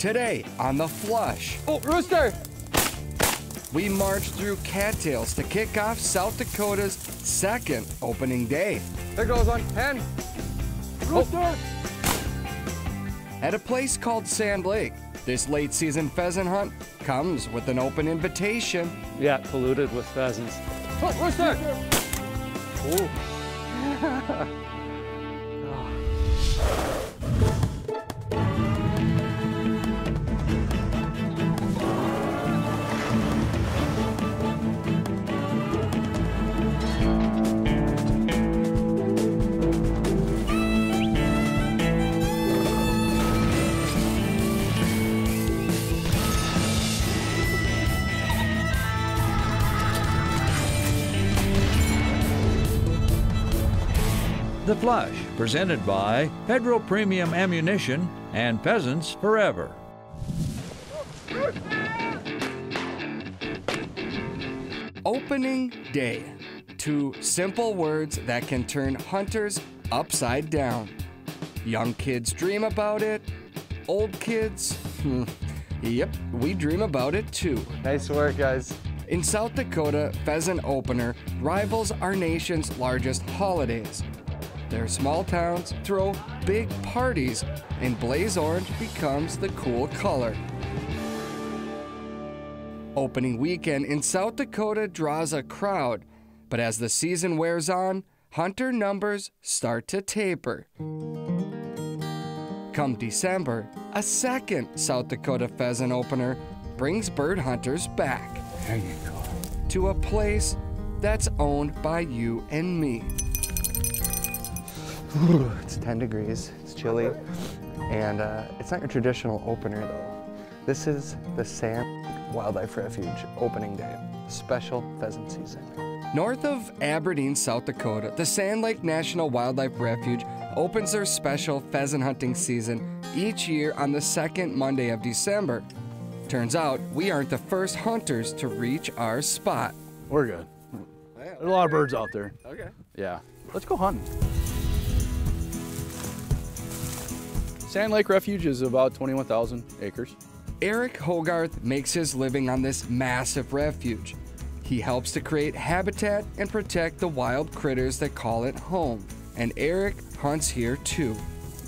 Today on The Flush. Oh, rooster! We march through cattails to kick off South Dakota's second opening day. There goes one. Hen. Rooster! Oh. At a place called Sand Lake, this late season pheasant hunt comes with an open invitation. Yeah, polluted with pheasants. Oh, rooster! Ooh. The Flush, presented by Federal Premium Ammunition and Pheasants Forever. Opening day. Two simple words that can turn hunters upside down. Young kids dream about it. Old kids, yep, we dream about it too. Nice work, guys. In South Dakota, pheasant opener rivals our nation's largest holidays. Their small towns throw big parties, and blaze orange becomes the cool color. Opening weekend in South Dakota draws a crowd, but as the season wears on, hunter numbers start to taper. Come December, a second South Dakota pheasant opener brings bird hunters back. There you go. To a place that's owned by you and me. It's 10 degrees, it's chilly, and it's not your traditional opener though. This is the Sand Wildlife Refuge opening day, special pheasant season. North of Aberdeen, South Dakota, the Sand Lake National Wildlife Refuge opens their special pheasant hunting season each year on the second Monday of December. Turns out we aren't the first hunters to reach our spot. We're good. There's a lot of birds out there. Okay. Yeah. Let's go hunting. Sand Lake Refuge is about 21,000 acres. Eric Hogarth makes his living on this massive refuge. He helps to create habitat and protect the wild critters that call it home. And Eric hunts here too.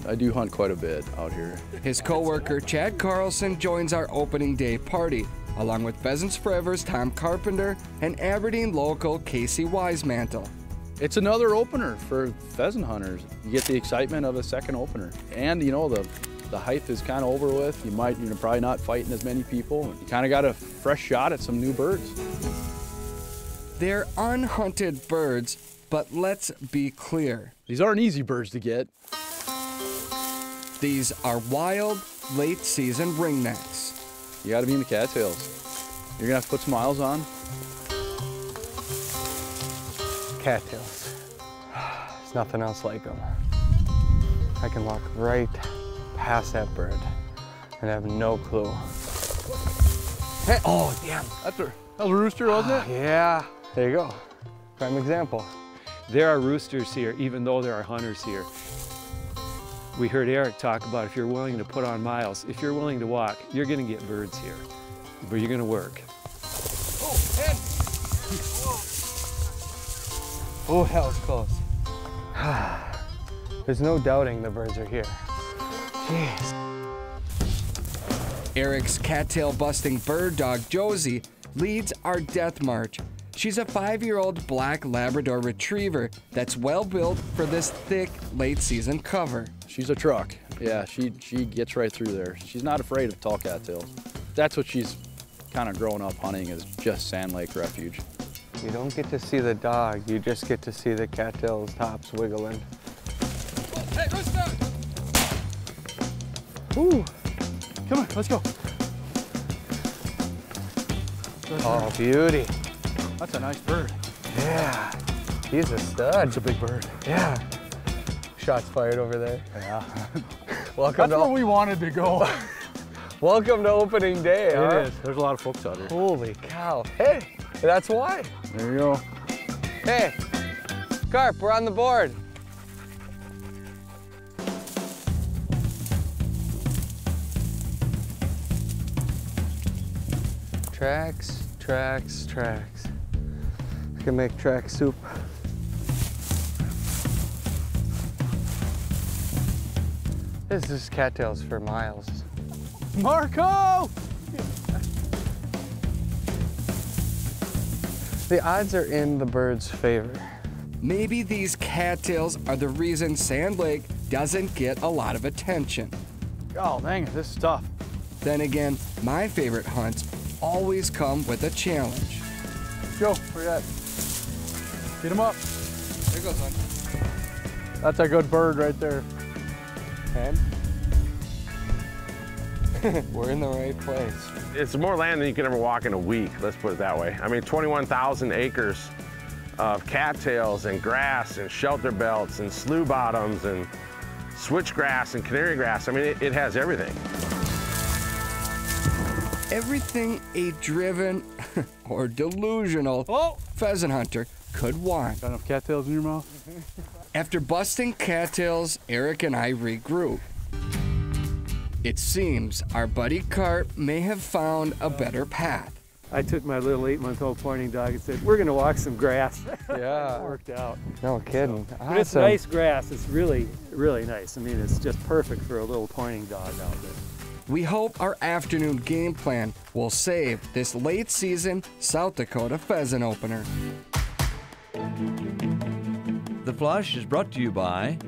I do hunt quite a bit out here. His co-worker Chad Carlson joins our opening day party, along with Pheasants Forever's Tom Carpenter and Aberdeen local Casey Wisemantle. It's another opener for pheasant hunters. You get the excitement of a second opener. And you know, the hype is kind of over with. You're probably not fighting as many people. You kind of got a fresh shot at some new birds. They're unhunted birds, but let's be clear. These aren't easy birds to get. These are wild, late-season ringnecks. You got to be in the cattails. You're gonna have to put some miles on. Cattails. There's nothing else like them. I can walk right past that bird and have no clue. Hey, oh, damn. That was a rooster, wasn't it? Yeah. There you go. Prime example. There are roosters here, even though there are hunters here. We heard Eric talk about if you're willing to put on miles, if you're willing to walk, you're gonna get birds here, but you're gonna work. Oh, head. Oh, that was close. There's no doubting the birds are here. Jeez. Eric's cattail-busting bird dog, Josie, leads our death march. She's a 5-year-old black Labrador retriever that's well-built for this thick, late-season cover. She's a truck. Yeah, she gets right through there. She's not afraid of tall cattails. That's what she's kind of grown up hunting, is just Sand Lake Refuge. You don't get to see the dog, you just get to see the cattail's tops wiggling. Hey, rooster! Ooh, come on, let's go. Oh, beauty. That's a nice bird. Yeah, he's a stud. That's a big bird. Yeah. Shots fired over there. Yeah. Welcome That's where we wanted to go. Welcome to opening day, It huh? is. There's a lot of folks out here. Holy cow. Hey, that's why. There you go. Hey, Carp, we're on the board. Tracks, tracks, tracks. I can make track soup. This is cattails for miles. Marco! The odds are in the bird's favor. Maybe these cattails are the reason Sand Lake doesn't get a lot of attention. Oh, dang it, this is tough. Then again, my favorite hunts always come with a challenge. Go, where you at? Get him up. There goes one. That's a good bird right there. And we're in the right place. It's more land than you can ever walk in a week, let's put it that way. I mean, 21,000 acres of cattails and grass and shelter belts and slough bottoms and switchgrass and canary grass. I mean, it has everything. Everything a driven or delusional pheasant hunter could want. Got enough cattails in your mouth? After busting cattails, Eric and I regroup. It seems our buddy Carp may have found a better path. I took my little 8-month-old pointing dog and said, we're gonna walk some grass. Yeah. It worked out. No kidding. So, but it's nice grass. It's really, really nice. I mean, it's just perfect for a little pointing dog out there. We hope our afternoon game plan will save this late season South Dakota pheasant opener. The Flush is brought to you by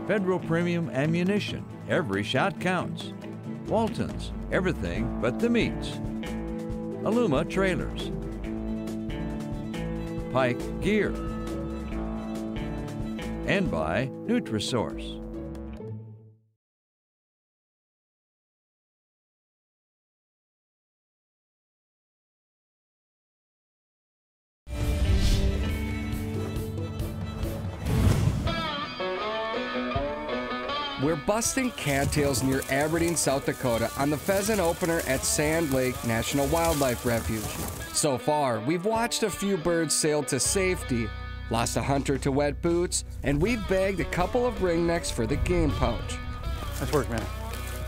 Federal Premium Ammunition. Every shot counts. Walton's, everything but the meats. Aluma Trailers. Pike Gear. And by Nutrisource. We're busting cattails near Aberdeen, South Dakota on the pheasant opener at Sand Lake National Wildlife Refuge. So far, we've watched a few birds sail to safety, lost a hunter to wet boots, and we've bagged a couple of ringnecks for the game pouch. Nice work, man.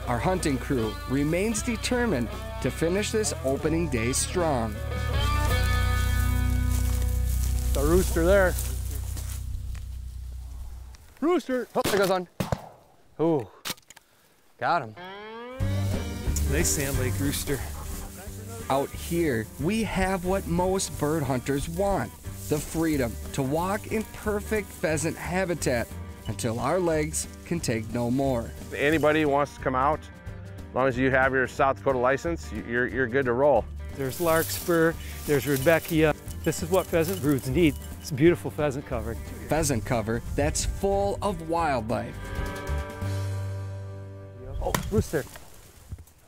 Our hunting crew remains determined to finish this opening day strong. The rooster there. Rooster! Oh, there goes on. Ooh, got him. Nice Sand Lake rooster. Out here, we have what most bird hunters want, the freedom to walk in perfect pheasant habitat until our legs can take no more. Anybody who wants to come out, as long as you have your South Dakota license, you're good to roll. There's larkspur, there's rudbeckia. This is what pheasant broods need. It's beautiful pheasant cover. Pheasant cover that's full of wildlife. Oh, rooster.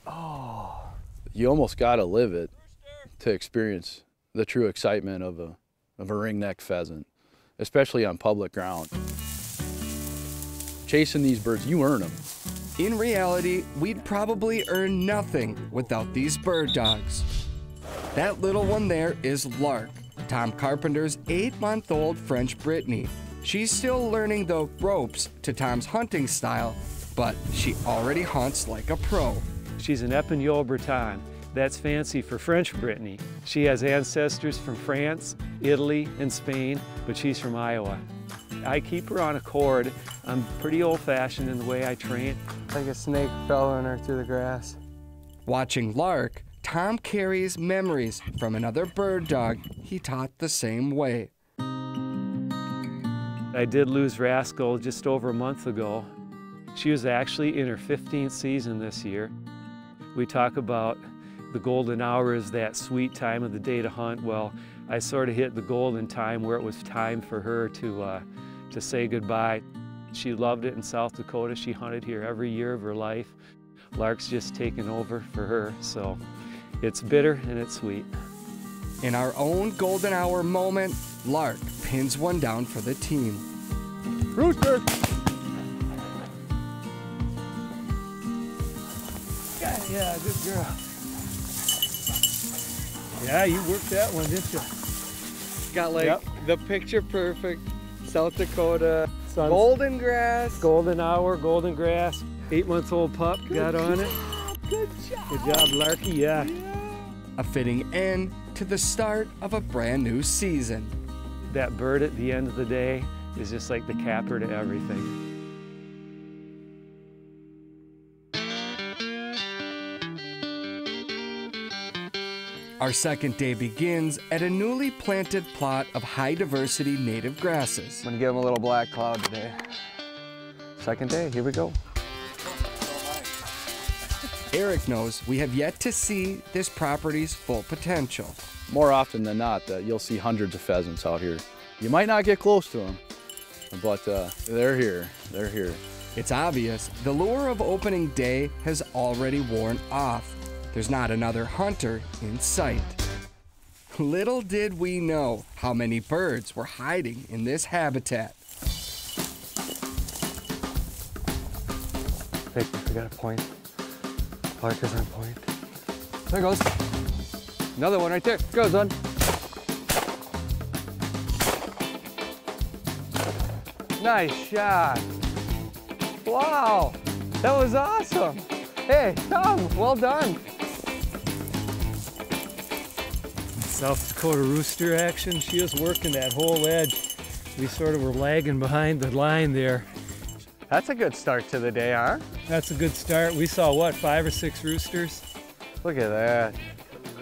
Oh. You almost gotta live it to experience the true excitement of a ringneck pheasant, especially on public ground. Chasing these birds, you earn them. In reality, we'd probably earn nothing without these bird dogs. That little one there is Lark, Tom Carpenter's 8-month-old French Brittany. She's still learning the ropes to Tom's hunting style, but she already hunts like a pro. She's an Epagneul Breton. That's fancy for French Brittany. She has ancestors from France, Italy, and Spain, but she's from Iowa. I keep her on a cord. I'm pretty old-fashioned in the way I train. Like a snake following her through the grass. Watching Lark, Tom carries memories from another bird dog he taught the same way. I did lose Rascal just over a month ago. She was actually in her 15th season this year. We talk about the golden hour is that sweet time of the day to hunt. Well, I sort of hit the golden time where it was time for her to say goodbye. She loved it in South Dakota. She hunted here every year of her life. Lark's just taken over for her, so it's bitter and it's sweet. In our own golden hour moment, Lark pins one down for the team. Rooster! Yeah, good girl. Yeah, you worked that one, didn't you? Got like the picture perfect South Dakota Sun's golden grass. golden hour, golden grass. 8-month-old pup got on it. Good job. Good job, Larky, yeah. a fitting end to the start of a brand new season. That bird at the end of the day is just like the capper to everything. Our second day begins at a newly planted plot of high-diversity native grasses. I'm gonna give him a little black cloud today. Second day, here we go. Eric knows we have yet to see this property's full potential. More often than not, you'll see hundreds of pheasants out here. You might not get close to them, but they're here, they're here. It's obvious the lure of opening day has already worn off. There's not another hunter in sight. Little did we know how many birds were hiding in this habitat. Hey, we got a point. Parker's on point. There goes. Another one right there. Go, son. Nice shot. Wow, that was awesome. Hey, Tom, well done. South Dakota rooster action. She was working that whole edge. We sort of were lagging behind the line there. That's a good start to the day, huh? That's a good start. We saw, what, 5 or 6 roosters? Look at that.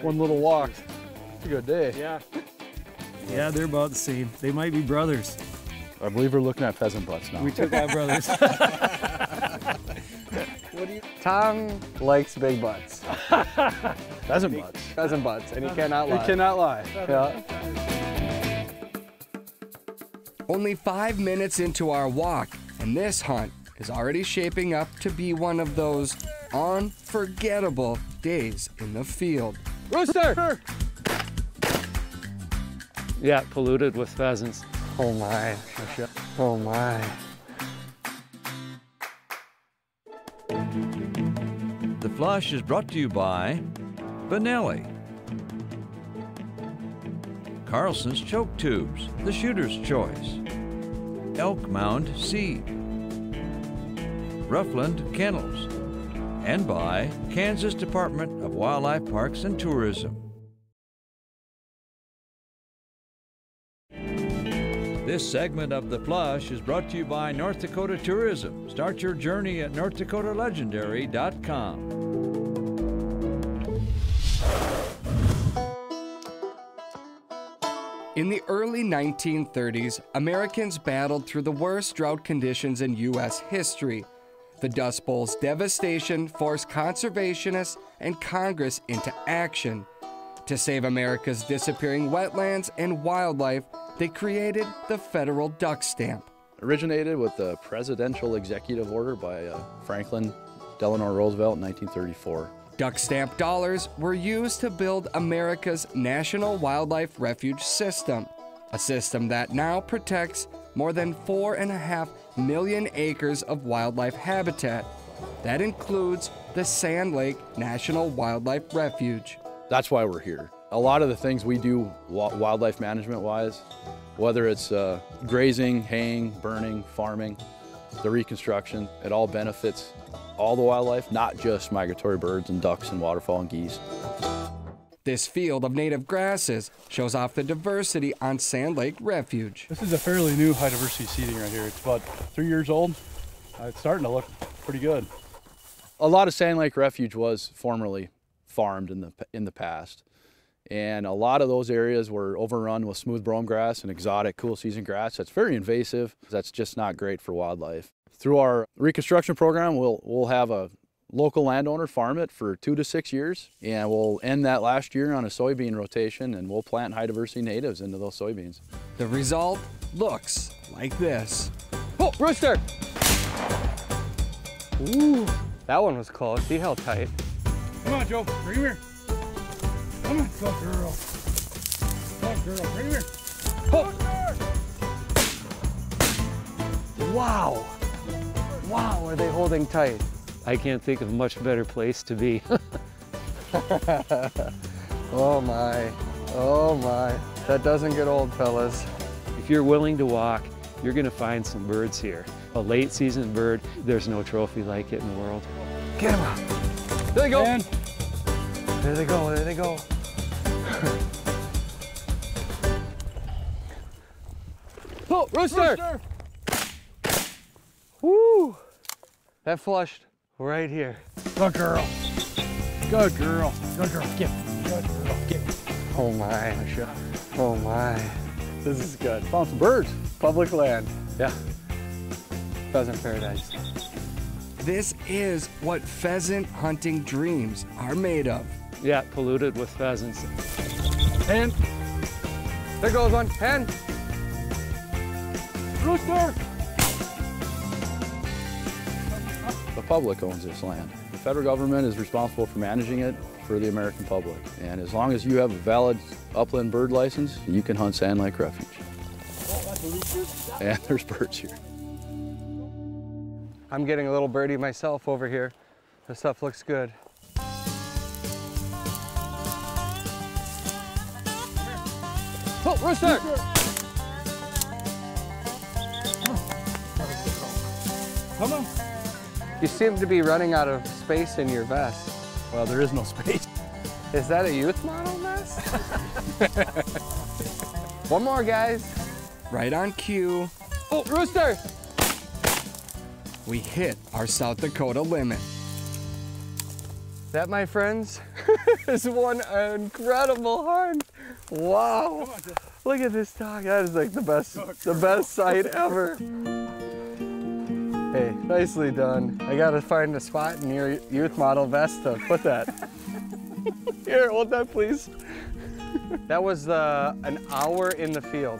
One little walk. It's a good day. Yeah. Yeah, they're about the same. They might be brothers. I believe we're looking at pheasant butts now. We took our brothers. Tom likes big butts. Pheasant butts. Pheasant butts, and he cannot lie. He cannot lie. Yeah. Only 5 minutes into our walk, and this hunt is already shaping up to be one of those unforgettable days in the field. Rooster! Yeah, polluted with pheasants. Oh my. Oh my. The Flush is brought to you by Benelli, Carlson's Choke Tubes, the Shooter's Choice, Elk Mound Seed, Roughland Kennels, and by Kansas Department of Wildlife Parks and Tourism. This segment of The Flush is brought to you by North Dakota Tourism. Start your journey at NorthDakotaLegendary.com. In the early 1930s, Americans battled through the worst drought conditions in U.S. history. The Dust Bowl's devastation forced conservationists and Congress into action. To save America's disappearing wetlands and wildlife, they created the federal duck stamp. Originated with the presidential executive order by Franklin Delano Roosevelt in 1934. Duck stamp dollars were used to build America's National Wildlife Refuge system, a system that now protects more than 4.5 million acres of wildlife habitat. That includes the Sand Lake National Wildlife Refuge. That's why we're here. A lot of the things we do wildlife management wise, whether it's grazing, haying, burning, farming, the reconstruction, it all benefits all the wildlife, not just migratory birds and ducks and waterfowl and geese. This field of native grasses shows off the diversity on Sand Lake Refuge. This is a fairly new high diversity seeding right here. It's about 3 years old. It's starting to look pretty good. A lot of Sand Lake Refuge was formerly farmed in the past. And a lot of those areas were overrun with smooth brome grass and exotic cool season grass. That's very invasive. That's just not great for wildlife. Through our reconstruction program, we'll have a local landowner farm it for 2 to 6 years, and we'll end that last year on a soybean rotation, and we'll plant high diversity natives into those soybeans. The result looks like this. Oh, rooster! Ooh, that one was close. See how tight. Come on, Joe, bring him here. Come on, go girl. Go girl, bring him here. Oh. Wow. Wow, are they holding tight? I can't think of a much better place to be. Oh my, oh my. That doesn't get old, fellas. If you're willing to walk, you're gonna find some birds here. A late season bird, there's no trophy like it in the world. Get them out. There they go. And There they go, there they go. Oh, rooster! Woo! That flushed right here. Good girl. Good girl. Good girl. Get. Good girl. Get. Oh my. Oh my. This is good. Found some birds. Public land. Yeah. Pheasant paradise. This is what pheasant hunting dreams are made of. Yeah, polluted with pheasants. Hen. There goes one. Hen. Rooster. The public owns this land. The federal government is responsible for managing it for the American public. And as long as you have a valid upland bird license, you can hunt Sand Lake Refuge. And there's birds here. I'm getting a little birdie myself over here. This stuff looks good. Oh, rooster! Come on. You seem to be running out of space in your vest. Well, there is no space. Is that a youth model vest? One more, guys. Right on cue, Oh, rooster! we hit our South Dakota limit. That, my friends, is one incredible hunt. Wow. Look at this dog. That is like the best sight ever. Hey, nicely done. I gotta find a spot in your youth model vest to put that. Here, hold that, please. That was an hour in the field.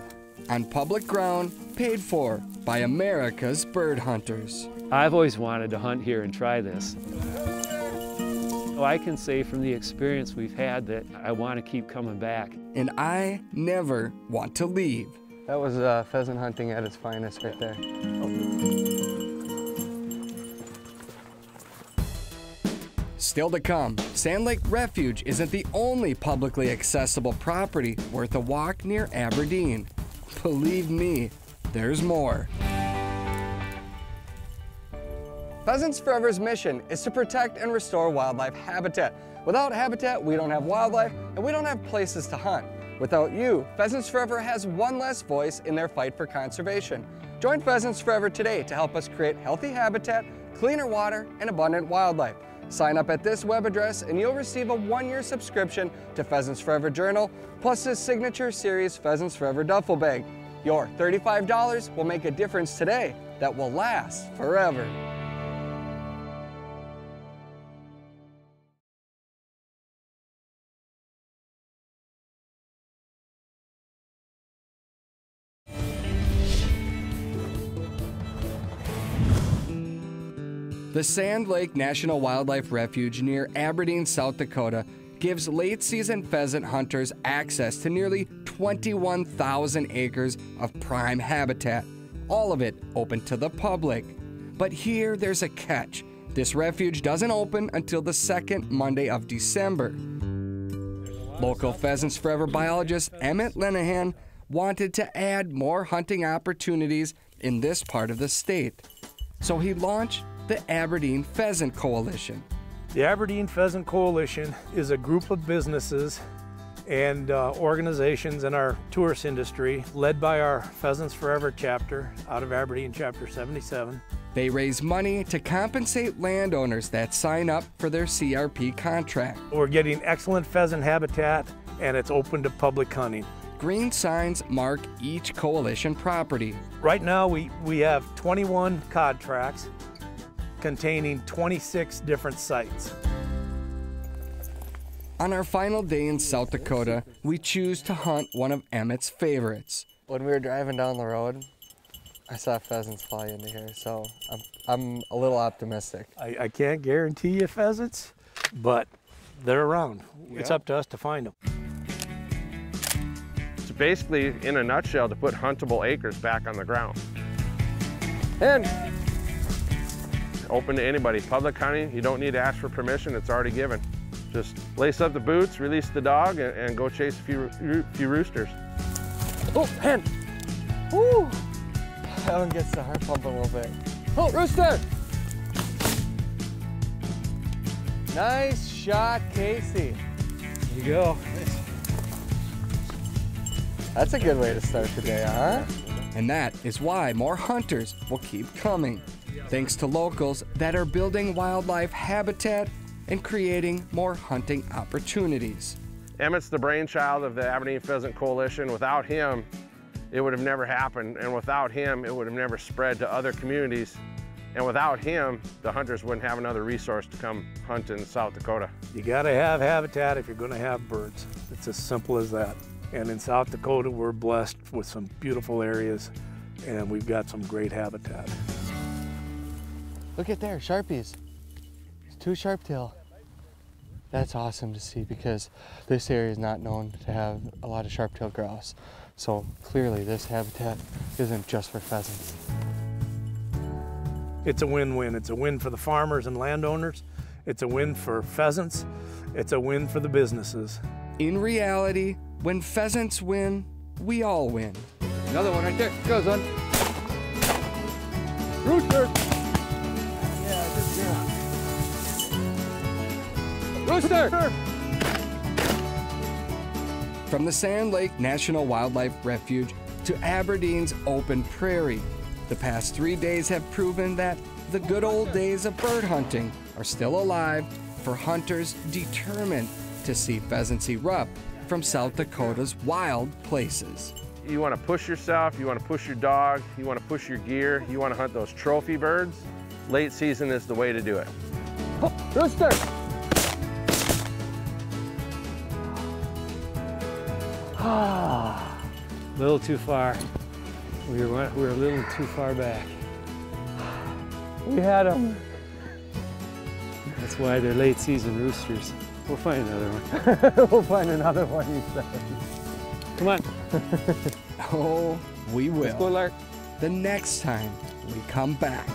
On public ground, paid for by America's bird hunters. I've always wanted to hunt here and try this. So I can say from the experience we've had that I want to keep coming back. And I never want to leave. That was pheasant hunting at its finest right there. Still to come, Sand Lake Refuge isn't the only publicly accessible property worth a walk near Aberdeen. Believe me, there's more. Pheasants Forever's mission is to protect and restore wildlife habitat. Without habitat, we don't have wildlife, and we don't have places to hunt. Without you, Pheasants Forever has one less voice in their fight for conservation. Join Pheasants Forever today to help us create healthy habitat, cleaner water, and abundant wildlife. Sign up at this web address and you'll receive a 1-year subscription to Pheasants Forever Journal, plus this signature series Pheasants Forever duffel bag. Your $35 will make a difference today that will last forever. The Sand Lake National Wildlife Refuge near Aberdeen, South Dakota gives late-season pheasant hunters access to nearly 21,000 acres of prime habitat, all of it open to the public. But here there's a catch. This refuge doesn't open until the second Monday of December. Local Pheasants Forever biologist Emmett Linehan wanted to add more hunting opportunities in this part of the state. So he launched the Aberdeen Pheasant Coalition. The Aberdeen Pheasant Coalition is a group of businesses and organizations in our tourist industry led by our Pheasants Forever chapter out of Aberdeen, chapter 77. They raise money to compensate landowners that sign up for their CRP contract. We're getting excellent pheasant habitat and it's open to public hunting. Green signs mark each coalition property. Right now we have 21 contracts containing 26 different sites. On our final day in South Dakota, we choose to hunt one of Emmett's favorites. When we were driving down the road, I saw pheasants fly into here, so I'm a little optimistic. I can't guarantee you pheasants, but they're around. Yeah. It's up to us to find them. It's basically, in a nutshell, to put huntable acres back on the ground. And Open to anybody. Public hunting, you don't need to ask for permission, it's already given. Just lace up the boots, release the dog, and go chase a few roosters. oh, hen! Woo! That one gets the heart pumping a little bit. Oh, rooster! Nice shot, Casey. There you go. That's a good way to start the day, huh? And that is why more hunters will keep coming, thanks to locals that are building wildlife habitat and creating more hunting opportunities. Emmett's the brainchild of the Aberdeen Pheasant Coalition. Without him, it would have never happened, and without him, it would have never spread to other communities. And without him, the hunters wouldn't have another resource to come hunt in South Dakota. You gotta have habitat if you're gonna have birds. It's as simple as that. And in South Dakota, we're blessed with some beautiful areas, and we've got some great habitat. Look at there, Sharpies. It's 2 sharptail. That's awesome to see because this area is not known to have a lot of sharptail grouse. So clearly this habitat isn't just for pheasants. It's a win-win. It's a win for the farmers and landowners. It's a win for pheasants. It's a win for the businesses. In reality, when pheasants win, we all win. Another one right there. Goes on. Rooster! Yeah, good girl. Rooster! From the Sand Lake National Wildlife Refuge to Aberdeen's open prairie, the past 3 days have proven that the good old days of bird hunting are still alive for hunters determined to see pheasants erupt from South Dakota's wild places. You want to push yourself, you want to push your dog, you want to push your gear, you want to hunt those trophy birds. Late season is the way to do it. Oh, rooster! A little too far. We were a little too far back. We had them. That's why they're late season roosters. We'll find another one. We'll find another one, you said. Come on. Oh, we will. Let's go, Lark. The next time we come back.